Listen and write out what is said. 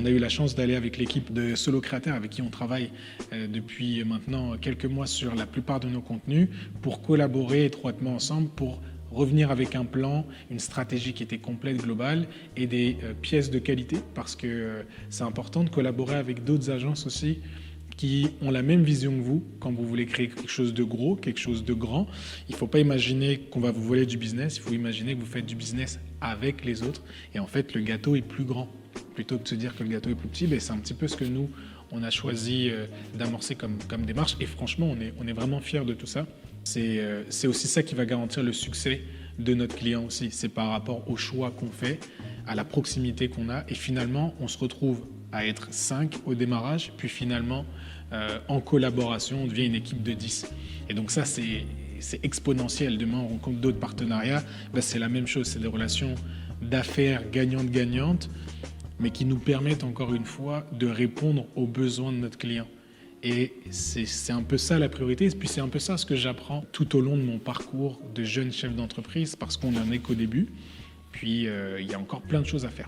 a eu la chance d'aller avec l'équipe de Solo Créateurs avec qui on travaille depuis maintenant quelques mois sur la plupart de nos contenus pour collaborer étroitement ensemble pour revenir avec un plan, une stratégie qui était complète, globale et des pièces de qualité parce que c'est important de collaborer avec d'autres agences aussi qui ont la même vision que vous quand vous voulez créer quelque chose de gros, quelque chose de grand. Il ne faut pas imaginer qu'on va vous voler du business, il faut imaginer que vous faites du business avec les autres et en fait le gâteau est plus grand. Plutôt que de se dire que le gâteau est plus petit, ben, c'est un petit peu ce que nous, on a choisi d'amorcer comme démarche et franchement, on est vraiment fiers de tout ça. C'est aussi ça qui va garantir le succès de notre client aussi. C'est par rapport au choix qu'on fait, à la proximité qu'on a et finalement, on se retrouve à être 5 au démarrage, puis finalement, en collaboration, on devient une équipe de 10. Et donc ça, c'est exponentiel. Demain, on rencontre d'autres partenariats, ben, c'est la même chose. C'est des relations d'affaires gagnantes-gagnantes, mais qui nous permettent encore une fois de répondre aux besoins de notre client. Et c'est un peu ça la priorité, et puis c'est un peu ça ce que j'apprends tout au long de mon parcours de jeune chef d'entreprise, parce qu'on n'en est qu'au début, puis il y a encore plein de choses à faire.